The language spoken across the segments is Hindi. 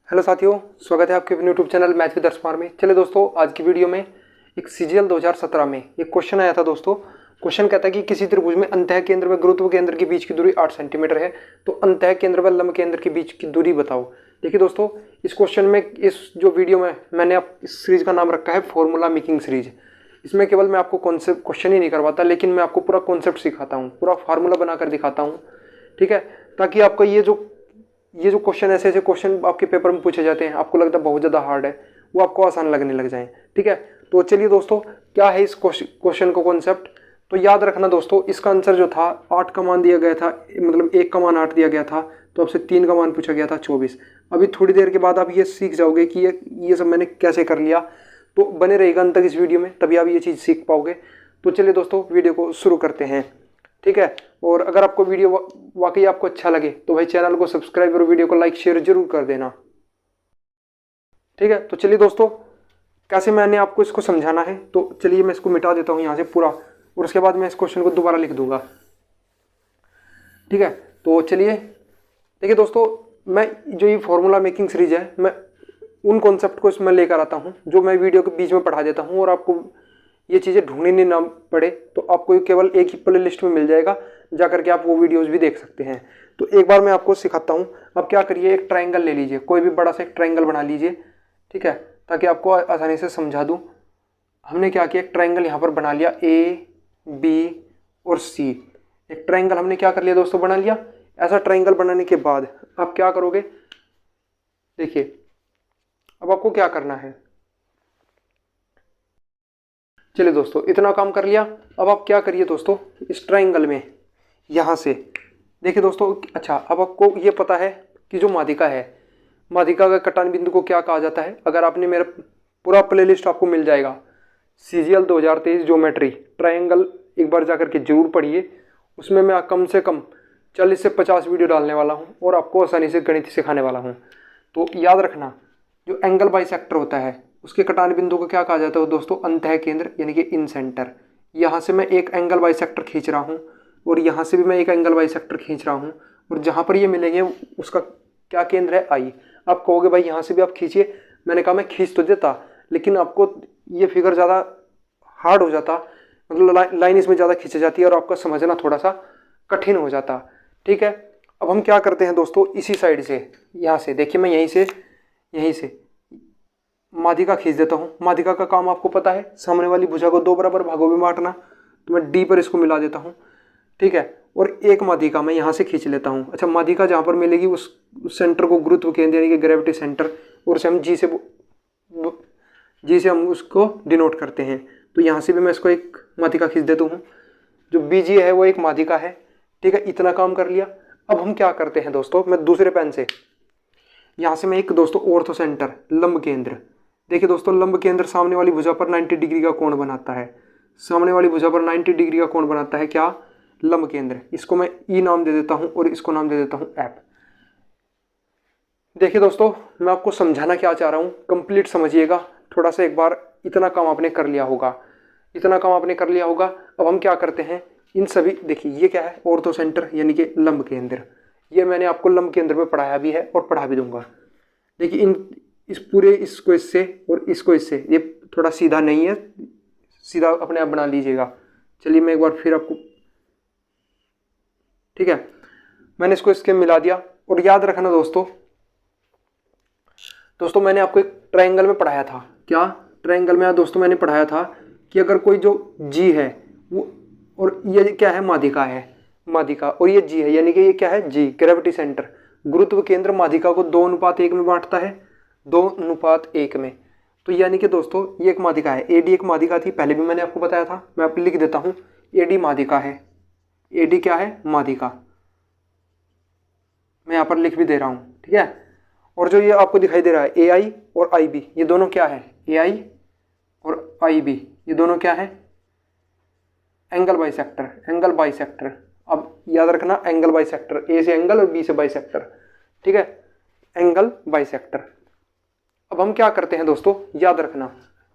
हेलो साथियों, स्वागत है आपके अपने यूट्यूब चैनल मैथ विद अर्शमार में। चलिए दोस्तों, आज की वीडियो में एक सीजीएल 2017 में एक क्वेश्चन आया था दोस्तों। क्वेश्चन कहता है कि किसी त्रिभुज में अंतः केंद्र व गुरुत्व केंद्र के बीच की दूरी 8 सेंटीमीटर है, तो अंतः केंद्र व लंब केंद्र के बीच की दूरी बताओ। देखिए दोस्तों, इस क्वेश्चन में इस जो वीडियो में मैंने इस सीरीज का नाम रखा है फॉर्मूला मेकिंग सीरीज। इसमें केवल मैं आपको कॉन्सेप्ट क्वेश्चन ही नहीं करवाता, लेकिन मैं आपको पूरा कॉन्सेप्ट सिखाता हूँ, पूरा फार्मूला बनाकर दिखाता हूँ, ठीक है। ताकि आपका ये जो क्वेश्चन ऐसे क्वेश्चन आपके पेपर में पूछे जाते हैं, आपको लगता है बहुत ज़्यादा हार्ड है, वो आपको आसान लगने लग जाए, ठीक है। तो चलिए दोस्तों, क्या है इस क्वेश्चन का कॉन्सेप्ट, तो याद रखना दोस्तों। इसका आंसर जो था 8 का मान दिया गया था, मतलब 1 का मान 8 दिया गया था, तो आपसे 3 का मान पूछा गया था 24। अभी थोड़ी देर के बाद आप ये सीख जाओगे कि ये सब मैंने कैसे कर लिया। तो बने रहेगा अंत तक इस वीडियो में, तभी आप ये चीज़ सीख पाओगे। तो चलिए दोस्तों, वीडियो को शुरू करते हैं, ठीक है। और अगर आपको वीडियो वाकई आपको अच्छा लगे तो भाई चैनल को सब्सक्राइब और वीडियो को लाइक शेयर जरूर कर देना, ठीक है। तो चलिए दोस्तों, कैसे मैंने आपको इसको समझाना है, तो चलिए मैं इसको मिटा देता हूँ यहाँ से पूरा, और उसके बाद मैं इस क्वेश्चन को दोबारा लिख दूंगा, ठीक है। तो चलिए देखिए दोस्तों, मैं जो ये फॉर्मूला मेकिंग सीरीज है, मैं उन कॉन्सेप्ट को इसमें लेकर आता हूँ जो मैं वीडियो के बीच में पढ़ा देता हूँ, और आपको ये चीज़ें ढूंढनी ना पड़े, तो आपको केवल एक ही प्ले लिस्ट में मिल जाएगा, जा करके आप वो वीडियोस भी देख सकते हैं। तो एक बार मैं आपको सिखाता हूँ। अब क्या करिए, एक ट्रायंगल ले लीजिए, कोई भी बड़ा सा एक ट्रायंगल बना लीजिए, ठीक है, ताकि आपको आसानी से समझा दूँ। हमने क्या किया, एक ट्रायंगल यहाँ पर बना लिया, ए बी और सी। एक ट्रायंगल हमने क्या कर लिया दोस्तों, बना लिया। ऐसा ट्रायंगल बनाने के बाद आप क्या करोगे, देखिए अब आपको क्या करना है। चलिए दोस्तों, इतना काम कर लिया। अब आप क्या करिए दोस्तों, इस ट्रायंगल में यहाँ से देखिए दोस्तों, अच्छा अब आपको ये पता है कि जो माध्यिका है, माध्यिका का कटान बिंदु को क्या कहा जाता है। अगर आपने मेरा पूरा प्लेलिस्ट आपको मिल जाएगा, सीजीएल 2023 ज्योमेट्री ट्रायंगल, एक बार जाकर के जरूर पढ़िए। उसमें मैं कम से कम 40 से 50 वीडियो डालने वाला हूँ, और आपको आसानी से गणित सिखाने वाला हूँ। तो याद रखना, जो एंगल बाइसेक्टर होता है, उसके कटान बिंदु को क्या कहा जाता है दोस्तों, अंतः केंद्र, यानी कि इन सेंटर। यहाँ से मैं एक एंगल बाइसेक्टर खींच रहा हूँ, और यहाँ से भी मैं एक एंगल बाइसेक्टर खींच रहा हूँ, और जहाँ पर ये मिलेंगे उसका क्या केंद्र है, आई। आप कहोगे भाई यहाँ से भी आप खींचिए, मैंने कहा मैं खींच तो देता, लेकिन आपको ये फिगर ज़्यादा हार्ड हो जाता, मतलब लाइन इसमें ज़्यादा खींची जाती है, और आपका समझना थोड़ा सा कठिन हो जाता, ठीक है। अब हम क्या करते हैं दोस्तों, इसी साइड से, यहाँ से देखिए, मैं यहीं से माध्यिका खींच देता हूँ। माध्यिका का काम आपको पता है, सामने वाली भुजा को 2 बराबर भागों में बांटना। तो मैं डी पर इसको मिला देता हूँ, ठीक है। और एक माध्यिका मैं यहाँ से खींच लेता हूँ। अच्छा, माध्यिका जहाँ पर मिलेगी उस सेंटर को गुरुत्व केंद्र यानी कि ग्रेविटी सेंटर, और उसे हम जी से हम उसको डिनोट करते हैं। तो यहाँ से भी मैं इसको एक माध्यिका खींच देता हूँ। जो बीजी है वो एक माध्यिका है, ठीक है। इतना काम कर लिया। अब हम क्या करते हैं दोस्तों, मैं दूसरे पेन से यहाँ से मैं एक दोस्तों ऑर्थो सेंटर, लंब केंद्र, देखिए दोस्तों, लंब केंद्र सामने वाली भुजा पर 90 डिग्री का कोण बनाता है। सामने वाली भुजा पर 90 डिग्री का कोण बनाता है क्या, लंब केंद्र। इसको मैं ई नाम दे देता हूं, और इसको नाम दे देता हूं एफ। देखिए दोस्तों, मैं आपको समझाना क्या चाह रहा हूं, कंप्लीट समझिएगा थोड़ा सा। एक बार इतना काम आपने कर लिया होगा, इतना काम आपने कर लिया होगा। अब हम क्या करते हैं, इन सभी, देखिए ये क्या है, ऑर्थो सेंटर यानी कि लंब केंद्र। ये मैंने आपको लंब केंद्र में पढ़ाया भी है और पढ़ा भी दूंगा। देखिए इस पूरे इसको इससे और इसको इससे, ये थोड़ा सीधा नहीं है, सीधा अपने आप बना लीजिएगा। चलिए मैं एक बार फिर आपको, ठीक है, मैंने इसको इसके मिला दिया। और याद रखना दोस्तों, मैंने आपको एक ट्रायंगल में पढ़ाया था, क्या ट्रायंगल में दोस्तों मैंने पढ़ाया था कि अगर कोई जो जी है वो, और ये क्या है, माध्यिका है, माध्यिका, और ये जी है, यानी कि ये क्या है, जी ग्रेविटी सेंटर, गुरुत्व केंद्र माध्यिका को 2:1 में बांटता है, 2:1 में। तो यानी कि दोस्तों ये एक माध्यिका है, एडी एक माध्यिका थी, पहले भी मैंने आपको बताया था। मैं आप लिख देता हूँ, एडी माध्यिका है। एडी क्या है, माध्यिका। मैं यहाँ पर लिख भी दे रहा हूँ, ठीक है। और जो ये आपको दिखाई दे रहा है ए आई और आई बी, ये दोनों क्या है, ए आई और आई बी, ये दोनों क्या है, एंगल बाइसेक्टर, एंगल बाइसेक्टर। अब याद रखना, एंगल बाइसेक्टर, ए से एंगल और बी से बाइसेक्टर, ठीक है, एंगल बाइसेक्टर। अब हम क्या करते हैं दोस्तों, याद रखना,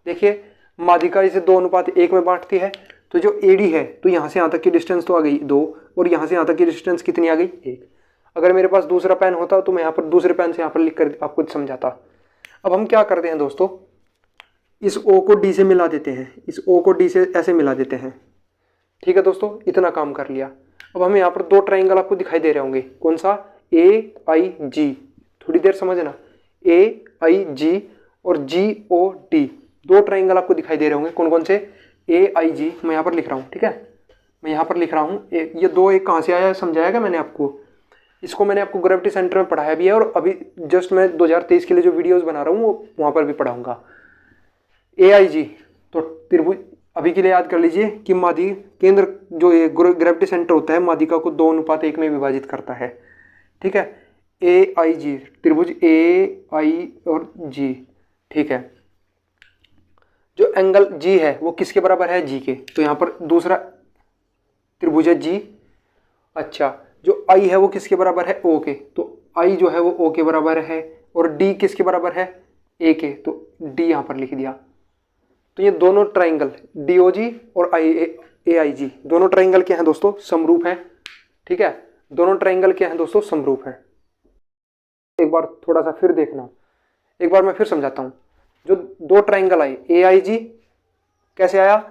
देखिए माध्यिका इसे 2:1 में बांटती है। तो जो एडी है, तो यहाँ से यहाँ तक की डिस्टेंस तो आ गई 2, और यहाँ से यहाँ तक की डिस्टेंस कितनी आ गई, 1। अगर मेरे पास दूसरा पेन होता तो मैं यहाँ पर दूसरे पेन से यहाँ पर लिख कर आपको समझाता। अब हम क्या करते हैं दोस्तों, इस ओ को डी से मिला देते हैं, इस ओ को डी से ऐसे मिला देते हैं। ठीक है दोस्तों, इतना काम कर लिया। अब हमें यहाँ पर दो ट्राइंगल आपको दिखाई दे रहे होंगे, कौन सा, ए आई जी, थोड़ी देर समझना, ए आई जी और जी ओ डी, दो ट्राइंगल आपको दिखाई दे रहे होंगे, कौन कौन से, ए आई जी। मैं यहाँ पर लिख रहा हूँ, ठीक है, मैं यहाँ पर लिख रहा हूँ। ये दो एक कहाँ से आया समझाया क्या मैंने आपको, इसको मैंने आपको ग्रेविटी सेंटर में पढ़ाया भी है, और अभी जस्ट मैं 2023 के लिए जो वीडियोस बना रहा हूँ वो वहाँ पर भी पढ़ाऊँगा। ए आई जी, तो त्रिभुज, अभी के लिए याद कर लीजिए कि माध्यिक केंद्र जो ये ग्रेविटी सेंटर होता है माध्यिका को 2:1 में विभाजित करता है। ठीक है, ए आई जी, त्रिभुज ए आई और जी। ठीक है, जो एंगल जी है वो किसके बराबर है, जी के, तो यहाँ पर दूसरा त्रिभुज है जी। अच्छा, जो आई है वो किसके बराबर है, ओ के, तो आई जो है वो ओ के बराबर है, और डी किसके बराबर है, ए के, तो डी यहाँ पर लिख दिया। तो ये दोनों ट्राइंगल डी ओ जी और ए आई जी, दोनों ट्राइंगल क्या हैं दोस्तों, समरूप हैं। ठीक है, दोनों ट्राइंगल क्या हैं दोस्तों, समरूप हैं। एक बार थोड़ा सा फिर देखना, एक बार मैं फिर समझाता हूँ। जो दो ट्राइंगल आए, ए आई जी कैसे आया,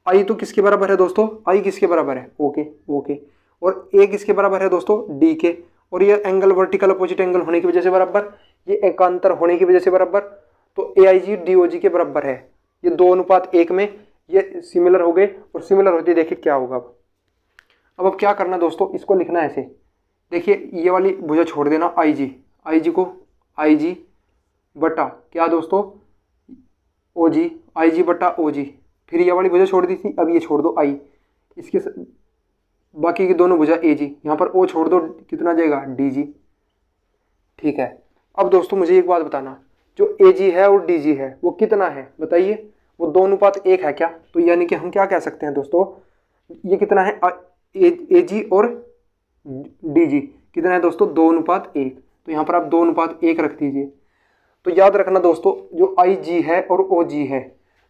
आई तो किसके बराबर है दोस्तों, आई किसके बराबर है, ओके ओके, और ए किसके बराबर है दोस्तों, डी के, और ये एंगल वर्टिकल अपोजिट एंगल होने की वजह से बराबर, ये एकांतर होने की वजह से बराबर, तो ए आई जी डी ओ जी के बराबर है। ये 2:1 में ये सिमिलर हो गए, और सिमिलर होते देखिए क्या होगा। अब क्या करना दोस्तों, इसको लिखना ऐसे, देखिए ये वाली भुजा छोड़ देना, आई जी, आई जी को आई जी बटा क्या दोस्तों, ओ जी, आई जी बटा ओ जी, फिर ये वाली भुजा छोड़ दी थी, अब ये छोड़ दो आई, इसके बाकी की दोनों भुजा ए जी, यहाँ पर ओ छोड़ दो, कितना जाएगा, डी जी। ठीक है, अब दोस्तों मुझे एक बात बताना, जो ए जी है और डी जी है वो कितना है बताइए, वो 2:1 है क्या, तो यानी कि हम क्या कह सकते हैं दोस्तों, ये कितना है, ए जी और डी जी कितना है दोस्तों, 2:1, तो यहाँ पर आप 2:1 रख दीजिए। तो याद रखना दोस्तों, जो आई जी है और ओ जी है,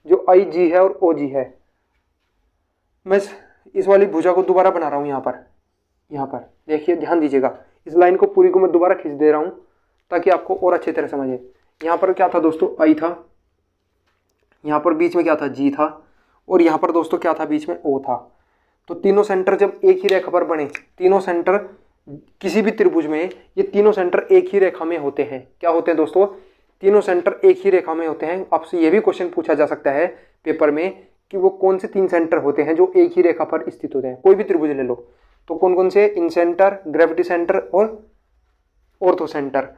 जो आई जी है और ओ जी है, मैं इस वाली भुजा को दोबारा बना रहा हूँ यहाँ पर देखिए, ध्यान दीजिएगा, इस लाइन को पूरी को मैं दोबारा खींच दे रहा हूँ ताकि आपको और अच्छी तरह समझे। यहाँ पर क्या था दोस्तों, आई था, यहाँ पर बीच में क्या था, जी था, और यहाँ पर दोस्तों क्या था, बीच में ओ था। तो तीनों सेंटर जब एक ही रेखा पर बने, तीनों सेंटर किसी भी त्रिभुज में, ये तीनों सेंटर एक ही रेखा में होते हैं, क्या होते हैं दोस्तों, तीनों सेंटर एक ही रेखा में होते हैं। आपसे ये भी क्वेश्चन पूछा जा सकता है पेपर में कि वो कौन से 3 सेंटर होते हैं जो एक ही रेखा पर स्थित होते हैं, कोई भी त्रिभुज ले लो, तो कौन कौन से, इन सेंटर, ग्रेविटी सेंटर और ऑर्थो सेंटर,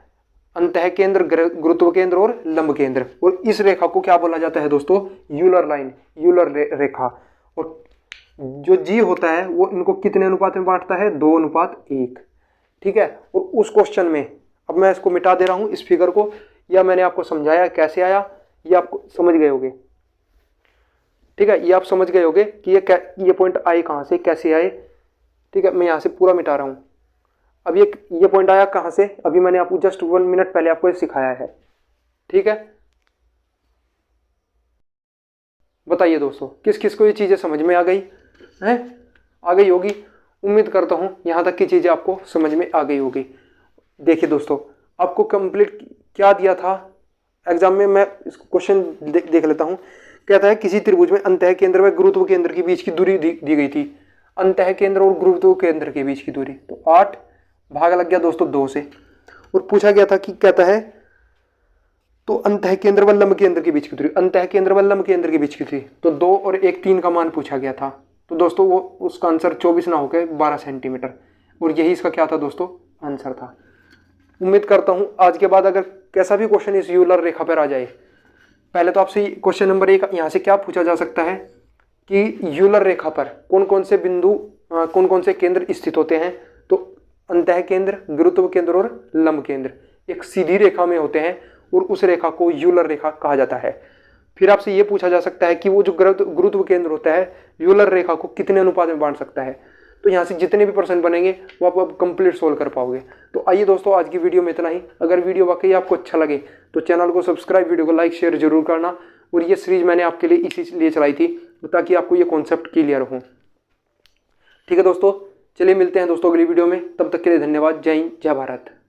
अंतः केंद्र, गुरुत्व केंद्र और लंब केंद्र। और इस रेखा को क्या बोला जाता है दोस्तों, यूलर लाइन, यूलर रेखा। और जो जी होता है वो इनको कितने अनुपात में बांटता है, 2:1। ठीक है, और उस क्वेश्चन में, अब मैं इसको मिटा दे रहा हूं इस फिगर को, या मैंने आपको समझाया कैसे आया, ये आपको समझ गए होगे। ठीक है, ये आप समझ गए होगे कि ये पॉइंट आए कहाँ से, कैसे आए। ठीक है, मैं यहाँ से पूरा मिटा रहा हूँ। अब ये पॉइंट आया कहाँ से, अभी मैंने आपको जस्ट 1 मिनट पहले आपको सिखाया है। ठीक है, बताइए दोस्तों, किस किस को ये चीज़ें समझ में आ गई हैं, आ गई होगी, उम्मीद करता हूँ यहाँ तक की चीज़ें आपको समझ में आ गई होगी। देखिए दोस्तों, आपको कंप्लीट क्या दिया था एग्जाम में, मैं इसको क्वेश्चन देख लेता हूँ। कहता है किसी त्रिभुज में अंतः केंद्र व गुरुत्व केंद्र के बीच की दूरी दी गई थी, अंतः केंद्र और गुरुत्व केंद्र के बीच की दूरी, तो 8 भाग लग गया दोस्तों 2 से, और पूछा गया था कि कहता है तो अंतः केंद्र व लंब केंद्र के बीच की दूरी, अंतः केंद्र व लंब केंद्र के बीच की दूरी, तो 2 और 1 3 का मान पूछा गया था। तो दोस्तों वो उसका आंसर 24 ना होकर 12 सेंटीमीटर, और यही इसका क्या था दोस्तों, आंसर था। उम्मीद करता हूँ आज के बाद अगर कैसा भी क्वेश्चन इस यूलर रेखा पर आ जाए, पहले तो आपसे क्वेश्चन नंबर 1 यहाँ से क्या पूछा जा सकता है कि यूलर रेखा पर कौन कौन से बिंदु, कौन कौन से केंद्र स्थित होते हैं, तो अंतः केंद्र, गुरुत्व केंद्र और लंब केंद्र एक सीधी रेखा में होते हैं, और उस रेखा को यूलर रेखा कहा जाता है। फिर आपसे ये पूछा जा सकता है कि वो जो गुरुत्व केंद्र होता है यूलर रेखा को कितने अनुपात में बांट सकता है, तो यहाँ से जितने भी प्रश्न बनेंगे वो आप कंप्लीट सोल्व कर पाओगे। तो आइए दोस्तों, आज की वीडियो में इतना ही। अगर वीडियो वाकई आपको अच्छा लगे तो चैनल को सब्सक्राइब, वीडियो को लाइक शेयर जरूर करना। और ये सीरीज मैंने आपके लिए इसी लिए चलाई थी ताकि आपको ये कॉन्सेप्ट क्लियर हो। ठीक है दोस्तों, चलिए मिलते हैं दोस्तों अगली वीडियो में, तब तक के लिए धन्यवाद। जय हिंद, जय भारत।